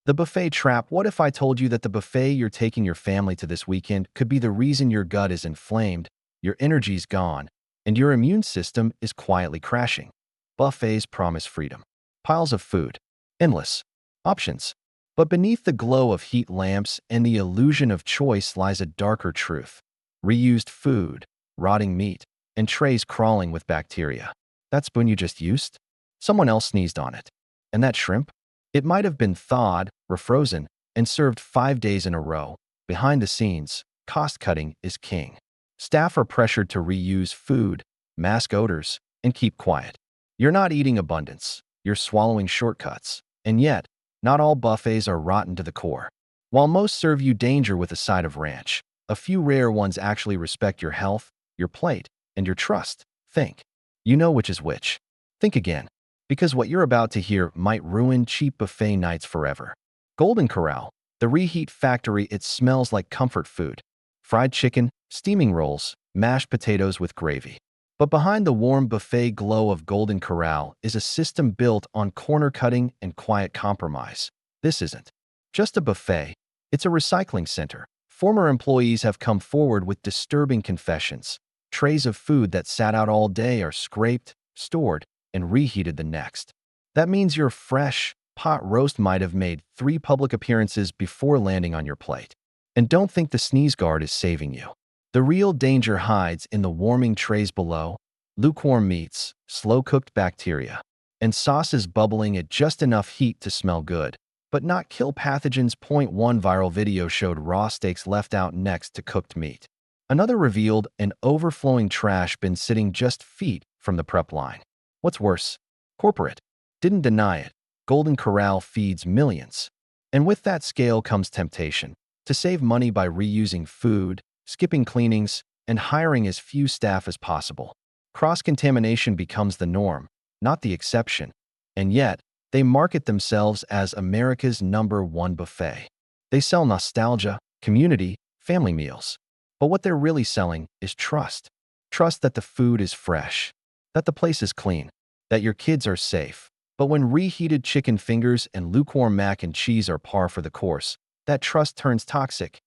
The buffet trap. What if I told you that the buffet you're taking your family to this weekend could be the reason your gut is inflamed, your energy's gone, and your immune system is quietly crashing? Buffets promise freedom. Piles of food. Endless options. But beneath the glow of heat lamps and the illusion of choice lies a darker truth. Reused food, rotting meat, and trays crawling with bacteria. That spoon you just used? Someone else sneezed on it. And that shrimp? It might have been thawed, refrozen, and served 5 days in a row. Behind the scenes, cost-cutting is king. Staff are pressured to reuse food, mask odors, and keep quiet. You're not eating abundance. You're swallowing shortcuts. And yet, not all buffets are rotten to the core. While most serve you danger with a side of ranch, a few rare ones actually respect your health, your plate, and your trust. Think. You know which is which. Think again. Because what you're about to hear might ruin cheap buffet nights forever. Golden Corral, the reheat factory. It smells like comfort food. Fried chicken, steaming rolls, mashed potatoes with gravy. But behind the warm buffet glow of Golden Corral is a system built on corner cutting and quiet compromise. This isn't just a buffet, it's a recycling center. Former employees have come forward with disturbing confessions. Trays of food that sat out all day are scraped, stored, and reheated the next. That means your fresh pot roast might have made 3 public appearances before landing on your plate. And don't think the sneeze guard is saving you. The real danger hides in the warming trays below, lukewarm meats, slow-cooked bacteria, and sauces bubbling at just enough heat to smell good, but not kill pathogens. One viral video showed raw steaks left out next to cooked meat. Another revealed an overflowing trash bin sitting just feet from the prep line. What's worse? Corporate didn't deny it. Golden Corral feeds millions. And with that scale comes temptation to save money by reusing food, skipping cleanings, and hiring as few staff as possible. Cross-contamination becomes the norm, not the exception. And yet, they market themselves as America's #1 buffet. They sell nostalgia, community, family meals. But what they're really selling is trust. Trust that the food is fresh, that the place is clean, that your kids are safe. But when reheated chicken fingers and lukewarm mac and cheese are par for the course, that trust turns toxic.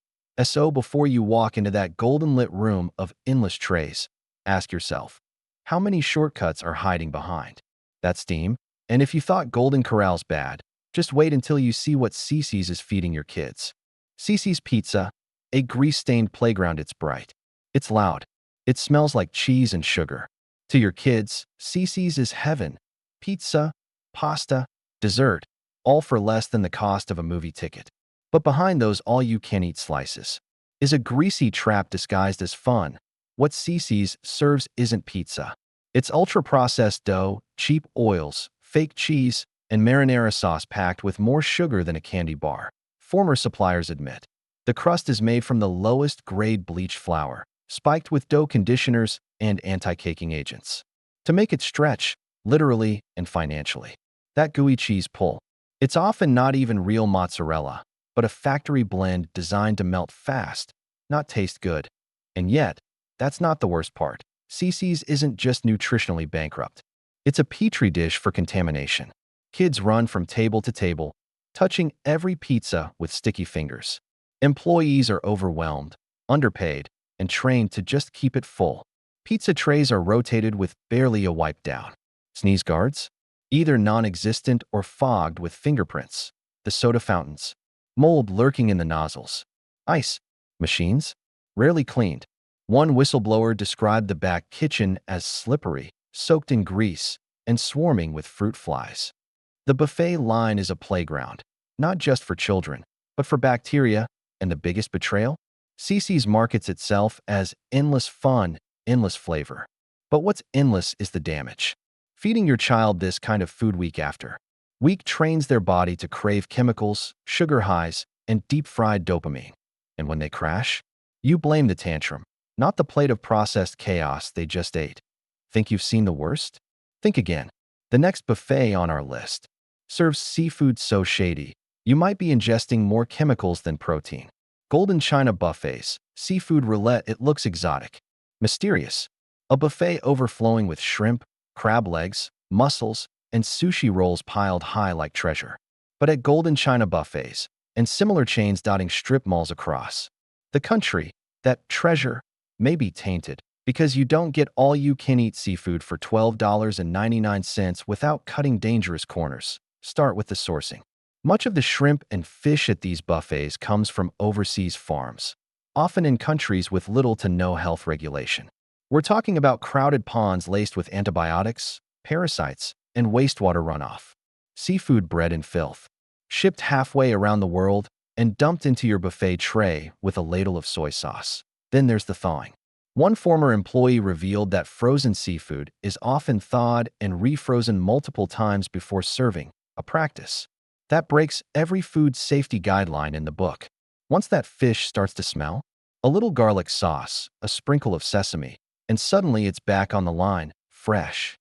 So before you walk into that golden-lit room of endless trays, ask yourself, how many shortcuts are hiding behind that steam? And if you thought Golden Corral's bad, just wait until you see what Cece's is feeding your kids. Cece's Pizza, a grease-stained playground. It's bright. It's loud. It smells like cheese and sugar. To your kids, Cece's is heaven. Pizza, pasta, dessert, all for less than the cost of a movie ticket. But behind those all-you-can-eat slices is a greasy trap disguised as fun. What Cece's serves isn't pizza. It's ultra-processed dough, cheap oils, fake cheese, and marinara sauce packed with more sugar than a candy bar. Former suppliers admit. The crust is made from the lowest-grade bleached flour, spiked with dough conditioners and anti-caking agents. To make it stretch, literally and financially. That gooey cheese pull. It's often not even real mozzarella, but a factory blend designed to melt fast, not taste good. And yet, that's not the worst part. Cece's isn't just nutritionally bankrupt. It's a petri dish for contamination. Kids run from table to table, touching every pizza with sticky fingers. Employees are overwhelmed, underpaid, and trained to just keep it full. Pizza trays are rotated with barely a wipe down. Sneeze guards? Either non-existent or fogged with fingerprints. The soda fountains. Mold lurking in the nozzles. Ice machines? Rarely cleaned. One whistleblower described the back kitchen as slippery, soaked in grease, and swarming with fruit flies. The buffet line is a playground, not just for children, but for bacteria. And the biggest betrayal? Cece's markets itself as endless fun, endless flavor. But what's endless is the damage. Feeding your child this kind of food week after week trains their body to crave chemicals, sugar highs, and deep-fried dopamine. And when they crash, you blame the tantrum, not the plate of processed chaos they just ate. Think you've seen the worst? Think again. The next buffet on our list serves seafood so shady, you might be ingesting more chemicals than protein. Golden China buffets, seafood roulette. It looks exotic, mysterious. A buffet overflowing with shrimp, crab legs, mussels, and sushi rolls piled high like treasure. but at Golden China buffets and similar chains dotting strip malls across the country, that treasure may be tainted because you don't get all-you-can-eat seafood for $12.99 without cutting dangerous corners. Start with the sourcing. Much of the shrimp and fish at these buffets comes from overseas farms, often in countries with little to no health regulation. We're talking about crowded ponds laced with antibiotics, parasites, and wastewater runoff. Seafood bred in filth, shipped halfway around the world, and dumped into your buffet tray with a ladle of soy sauce. Then there's the thawing. One former employee revealed that frozen seafood is often thawed and refrozen multiple times before serving, a practice that breaks every food safety guideline in the book. Once that fish starts to smell, a little garlic sauce, a sprinkle of sesame, and suddenly it's back on the line, fresh.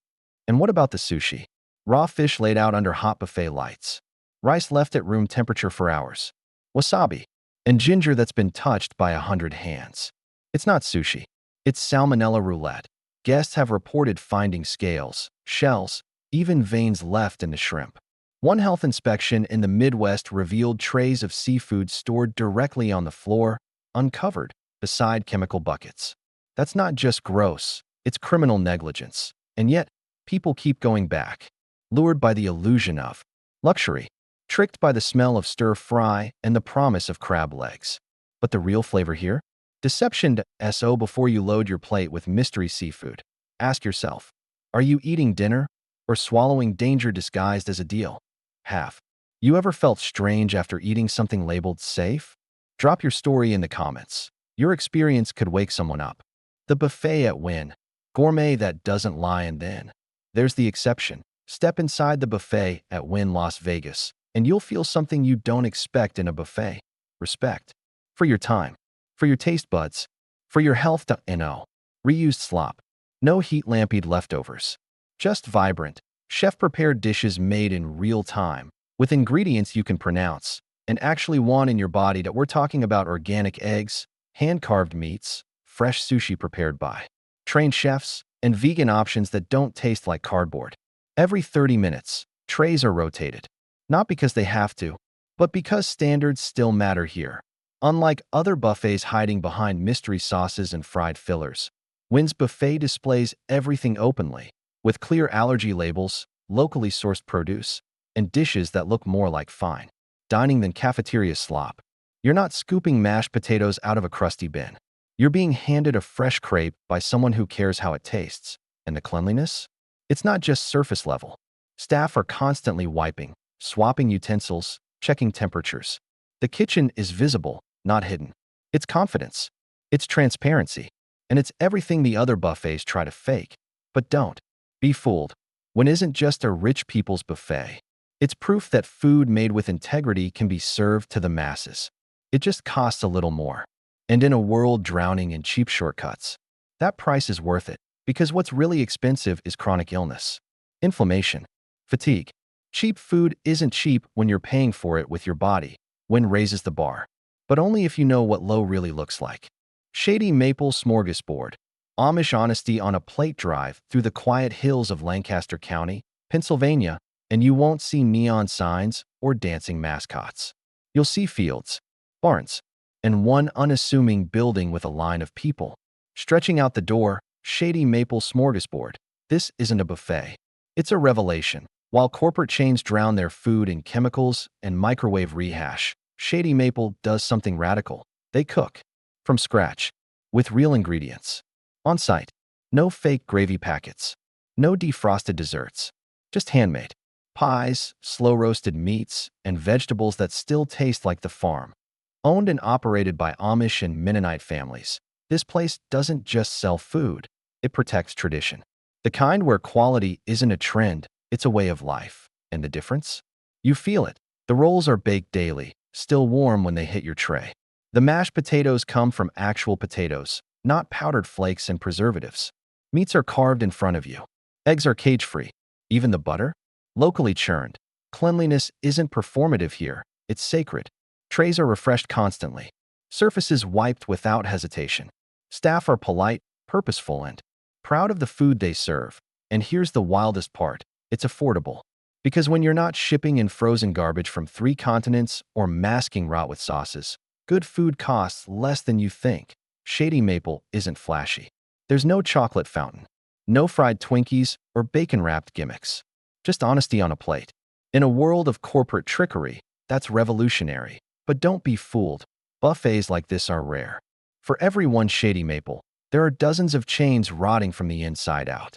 And what about the sushi? Raw fish laid out under hot buffet lights, rice left at room temperature for hours, wasabi, and ginger that's been touched by 100 hands. It's not sushi. It's salmonella roulette. Guests have reported finding scales, shells, even veins left in the shrimp. One health inspection in the Midwest revealed trays of seafood stored directly on the floor, uncovered, beside chemical buckets. That's not just gross, it's criminal negligence. And yet, people keep going back, lured by the illusion of luxury, tricked by the smell of stir-fry and the promise of crab legs. But the real flavor here? Deception. So before you load your plate with mystery seafood, ask yourself, are you eating dinner or swallowing danger disguised as a deal? Have you ever felt strange after eating something labeled safe? Drop your story in the comments. Your experience could wake someone up. The buffet at Wynn. Gourmet that doesn't lie. And then there's the exception. Step inside the buffet at Wynn Las Vegas, and you'll feel something you don't expect in a buffet. Respect. For your time. For your taste buds. For your health. No reused slop. No heat-lampied leftovers. Just vibrant, chef-prepared dishes made in real time, with ingredients you can pronounce and actually want in your body. We're talking about organic eggs, hand-carved meats, fresh sushi prepared by trained chefs, and vegan options that don't taste like cardboard. Every 30 minutes, trays are rotated. Not because they have to, but because standards still matter here. Unlike other buffets hiding behind mystery sauces and fried fillers, Wynn's buffet displays everything openly, with clear allergy labels, locally sourced produce, and dishes that look more like fine dining than cafeteria slop. You're not scooping mashed potatoes out of a crusty bin. You're being handed a fresh crepe by someone who cares how it tastes. And the cleanliness? It's not just surface level. Staff are constantly wiping, swapping utensils, checking temperatures. The kitchen is visible, not hidden. It's confidence. It's transparency. And it's everything the other buffets try to fake. But don't be fooled. Wynn isn't just a rich people's buffet. It's proof that food made with integrity can be served to the masses. It just costs a little more. And in a world drowning in cheap shortcuts, that price is worth it, because what's really expensive is chronic illness, inflammation, fatigue. Cheap food isn't cheap when you're paying for it with your body. Wynn raises the bar, but only if you know what low really looks like. Shady maple smorgasbord, Amish honesty on a plate drive through the quiet hills of Lancaster County, Pennsylvania, and you won't see neon signs or dancing mascots. You'll see fields, barns, and one unassuming building with a line of people. Stretching out the door, shady maple smorgasbord. This isn't a buffet. It's a revelation. While corporate chains drown their food in chemicals and microwave rehash, Shady Maple does something radical. They cook from scratch, with real ingredients. On site, no fake gravy packets, no defrosted desserts, just handmade pies, slow-roasted meats, and vegetables that still taste like the farm. Owned and operated by Amish and Mennonite families, this place doesn't just sell food, it protects tradition. The kind where quality isn't a trend, it's a way of life. And the difference? You feel it. The rolls are baked daily, still warm when they hit your tray. The mashed potatoes come from actual potatoes, not powdered flakes and preservatives. Meats are carved in front of you. Eggs are cage-free. Even the butter? Locally churned. Cleanliness isn't performative here, it's sacred. Trays are refreshed constantly. Surfaces wiped without hesitation. Staff are polite, purposeful, and proud of the food they serve. And here's the wildest part. It's affordable. Because when you're not shipping in frozen garbage from 3 continents or masking rot with sauces, good food costs less than you think. Shady Maple isn't flashy. There's no chocolate fountain, no fried Twinkies or bacon-wrapped gimmicks. Just honesty on a plate. In a world of corporate trickery, that's revolutionary. But don't be fooled. Buffets like this are rare. For every one Shady Maple, there are dozens of chains rotting from the inside out.